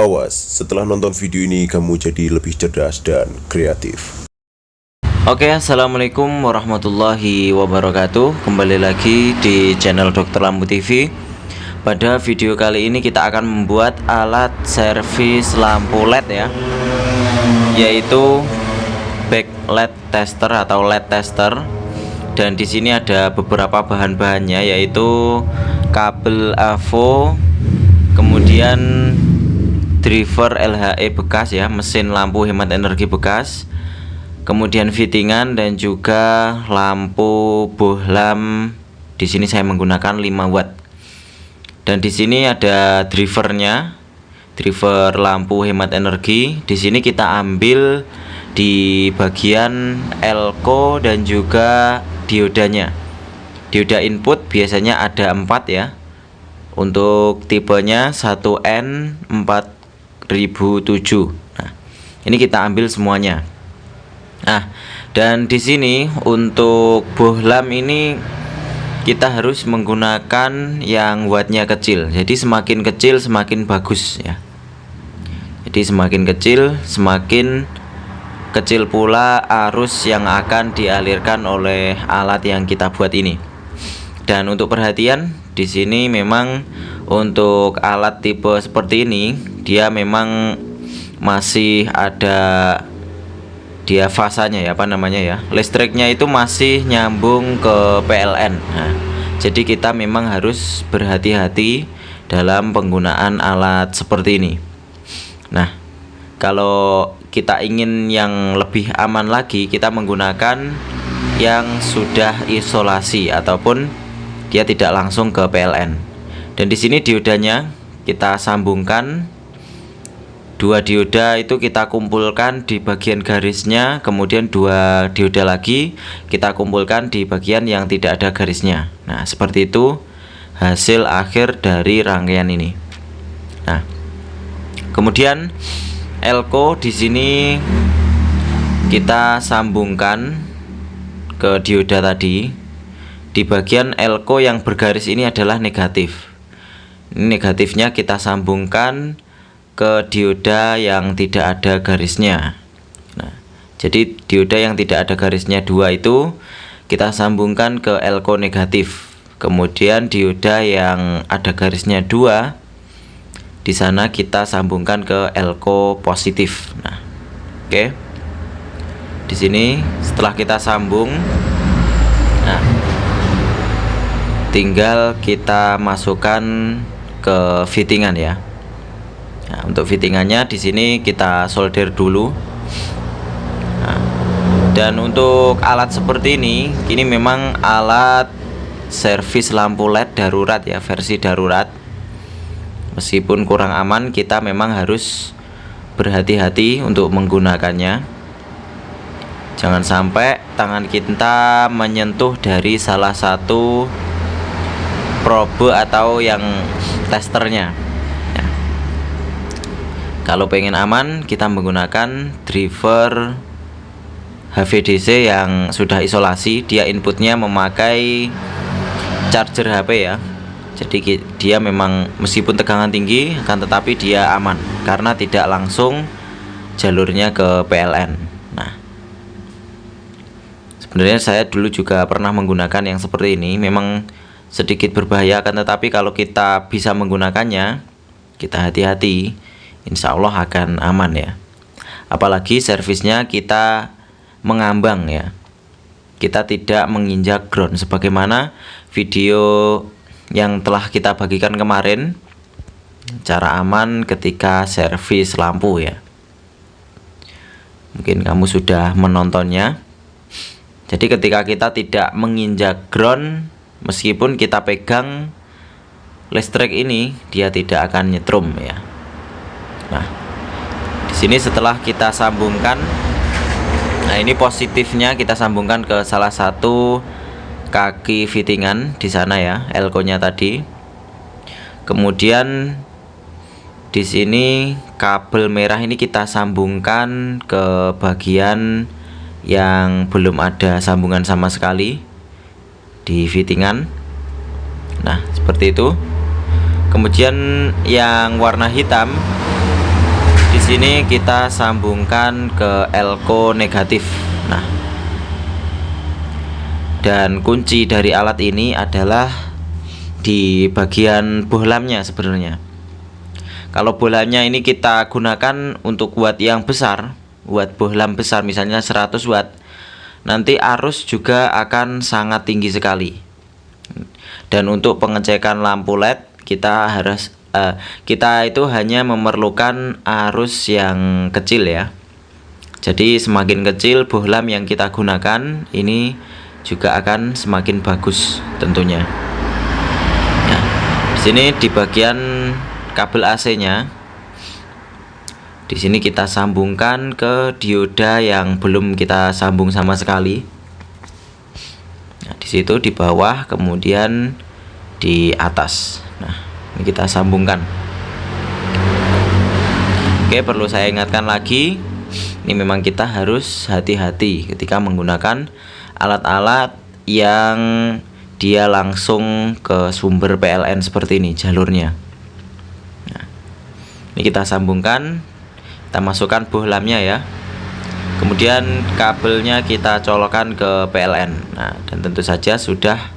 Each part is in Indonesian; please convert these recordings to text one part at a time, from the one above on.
Awas, setelah nonton video ini kamu jadi lebih cerdas dan kreatif. Oke, assalamualaikum warahmatullahi wabarakatuh. Kembali lagi di channel Dr. Lampu TV. Pada video kali ini kita akan membuat alat servis lampu LED ya, yaitu backlight tester atau LED tester. Dan di sini ada beberapa bahan-bahannya, yaitu kabel AVO, kemudian driver LHE bekas ya, mesin lampu hemat energi bekas, kemudian fittingan dan juga lampu bohlam. Di sini saya menggunakan 5 watt. Dan di sini ada drivernya, driver lampu hemat energi. Di sini kita ambil di bagian elko dan juga diodanya. Dioda input biasanya ada 4 ya. Untuk tipenya 1N4007. Nah, ini kita ambil semuanya. Nah, dan di sini untuk bohlam ini kita harus menggunakan yang wattnya kecil. Jadi semakin kecil semakin bagus ya. Jadi semakin kecil pula arus yang akan dialirkan oleh alat yang kita buat ini. Dan untuk perhatian, di sini memang untuk alat tipe seperti ini dia memang masih ada dia fasanya ya, listriknya itu masih nyambung ke PLN. Nah, jadi kita memang harus berhati-hati dalam penggunaan alat seperti ini. Nah, kalau kita ingin yang lebih aman lagi, kita menggunakan yang sudah isolasi ataupun dia tidak langsung ke PLN. Dan di sini diodanya kita sambungkan. 2 dioda itu kita kumpulkan di bagian garisnya, kemudian 2 dioda lagi kita kumpulkan di bagian yang tidak ada garisnya. Nah, seperti itu hasil akhir dari rangkaian ini. Nah, kemudian elko di sini kita sambungkan ke dioda tadi. Di bagian elko yang bergaris ini adalah negatif. Ini negatifnya kita sambungkan ke dioda yang tidak ada garisnya. Nah, jadi dioda yang tidak ada garisnya 2 itu kita sambungkan ke elko negatif. Kemudian dioda yang ada garisnya 2 di sana kita sambungkan ke elko positif. Nah, oke. Di sini setelah kita sambung, nah, tinggal kita masukkan ke fittingan ya. Nah, untuk fittingannya di sini kita solder dulu. Nah, dan untuk alat seperti ini memang alat servis lampu LED darurat ya, versi darurat. Meskipun kurang aman, kita memang harus berhati-hati untuk menggunakannya. Jangan sampai tangan kita menyentuh dari salah satu probe atau yang testernya. Nah, kalau pengen aman, kita menggunakan driver HVDC yang sudah isolasi. Dia inputnya memakai charger HP ya. Jadi dia memang meskipun tegangan tinggi, akan tetapi dia aman karena tidak langsung jalurnya ke PLN. Nah, sebenarnya saya dulu juga pernah menggunakan yang seperti ini. Memang sedikit berbahaya, akan tetapi kalau kita bisa menggunakannya, kita hati-hati, insya Allah akan aman ya. Apalagi servisnya kita mengambang ya, kita tidak menginjak ground sebagaimana video yang telah kita bagikan kemarin, cara aman ketika servis lampu ya. Mungkin kamu sudah menontonnya. Jadi ketika kita tidak menginjak ground, meskipun kita pegang listrik ini, dia tidak akan nyetrum ya. Nah, di sini setelah kita sambungkan, nah ini positifnya kita sambungkan ke salah satu kaki fittingan di sana ya, elko-nya tadi. Kemudian di sini kabel merah ini kita sambungkan ke bagian yang belum ada sambungan sama sekali di fittingan. Nah, seperti itu. Kemudian yang warna hitam sini kita sambungkan ke elko negatif. Nah, dan kunci dari alat ini adalah di bagian bohlamnya sebenarnya. Kalau bohlamnya ini kita gunakan untuk watt yang besar, watt bohlam besar misalnya 100 watt, nanti arus juga akan sangat tinggi sekali. Dan untuk pengecekan lampu LED kita itu hanya memerlukan arus yang kecil ya. Jadi semakin kecil bohlam yang kita gunakan, ini juga akan semakin bagus tentunya. Nah, di sini di bagian kabel AC-nya, di sini kita sambungkan ke dioda yang belum kita sambung sama sekali. Nah, di situ di bawah, kemudian di atas. Nah, ini kita sambungkan. Oke, perlu saya ingatkan lagi, ini memang kita harus hati-hati ketika menggunakan alat-alat yang dia langsung ke sumber PLN seperti ini jalurnya. Ini kita sambungkan, kita masukkan bohlamnya ya. Kemudian kabelnya kita colokkan ke PLN. Nah, dan tentu saja sudah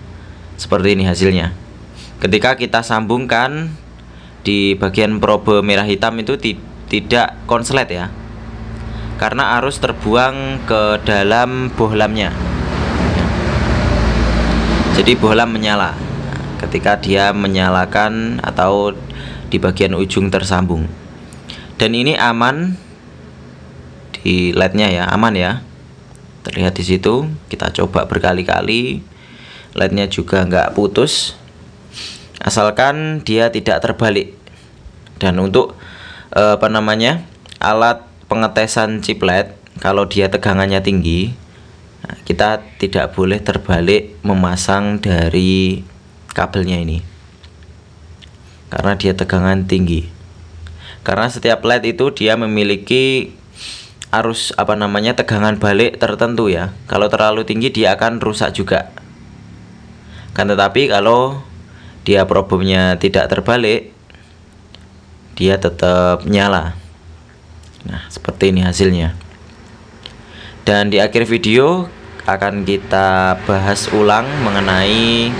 seperti ini hasilnya. Ketika kita sambungkan, di bagian probe merah hitam itu tidak konslet ya, karena arus terbuang ke dalam bohlamnya. Jadi bohlam menyala ketika dia menyalakan atau di bagian ujung tersambung. Dan ini aman di LED-nya ya, aman ya. Terlihat di situ, kita coba berkali-kali. LED-nya juga nggak putus, asalkan dia tidak terbalik. Dan untuk alat pengetesan chip LED, kalau dia tegangannya tinggi, kita tidak boleh terbalik memasang dari kabelnya ini, karena dia tegangan tinggi. Karena setiap LED itu dia memiliki arus tegangan balik tertentu ya. Kalau terlalu tinggi dia akan rusak juga. Kan tetapi kalau dia problemnya tidak terbalik, dia tetap nyala. Nah, seperti ini hasilnya. Dan di akhir video akan kita bahas ulang mengenai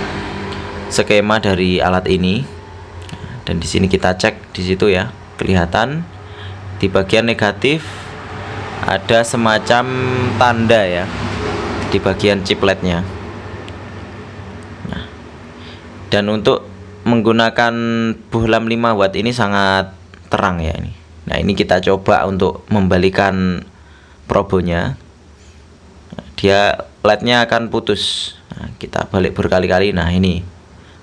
skema dari alat ini. Dan di sini kita cek di situ ya, kelihatan di bagian negatif ada semacam tanda ya di bagian chip LED-nya. Nah, dan untuk menggunakan bohlam 5 watt ini sangat terang ya ini. Nah, ini kita coba untuk membalikan probenya. Dia LED-nya akan putus. Nah, kita balik berkali-kali. Nah, ini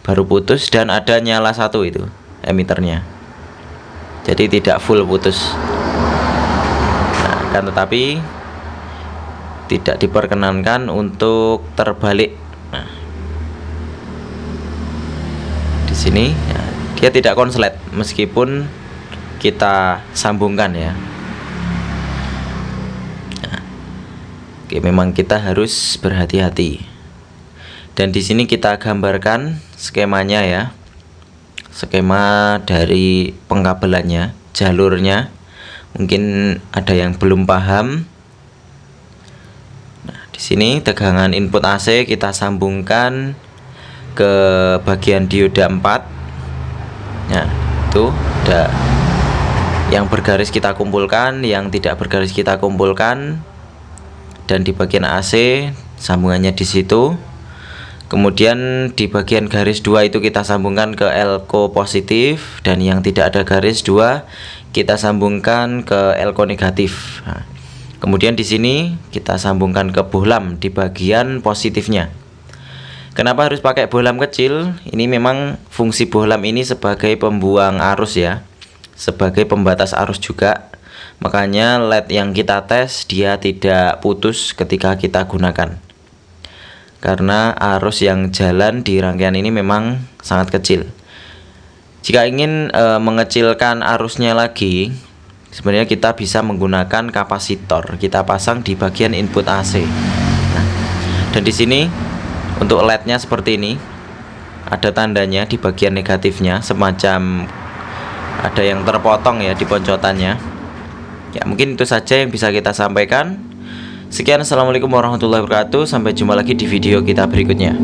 baru putus dan ada nyala satu itu emiternya, jadi tidak full putus. Nah, kan tetapi tidak diperkenankan untuk terbalik. Nah, di sini ya, dia tidak konslet meskipun kita sambungkan ya. Nah, oke, memang kita harus berhati-hati. Dan di sini kita gambarkan skemanya ya. Skema dari pengkabelannya, jalurnya. Mungkin ada yang belum paham. Nah, di sini tegangan input AC kita sambungkan ke bagian dioda 4. Nah, itu ada yang bergaris kita kumpulkan, yang tidak bergaris kita kumpulkan. Dan di bagian AC sambungannya di situ. Kemudian di bagian garis 2 itu kita sambungkan ke elko positif, dan yang tidak ada garis 2 kita sambungkan ke elko negatif. Nah, kemudian di sini kita sambungkan ke bohlam di bagian positifnya. Kenapa harus pakai bohlam kecil? Ini memang fungsi bohlam ini sebagai pembuang arus ya, sebagai pembatas arus juga. Makanya LED yang kita tes dia tidak putus ketika kita gunakan, karena arus yang jalan di rangkaian ini memang sangat kecil. Jika ingin mengecilkan arusnya lagi, sebenarnya kita bisa menggunakan kapasitor. Kita pasang di bagian input AC. Nah, dan di sini untuk LED-nya seperti ini, ada tandanya di bagian negatifnya, semacam ada yang terpotong ya di poncotannya. Ya, mungkin itu saja yang bisa kita sampaikan. Sekian, assalamualaikum warahmatullahi wabarakatuh. Sampai jumpa lagi di video kita berikutnya.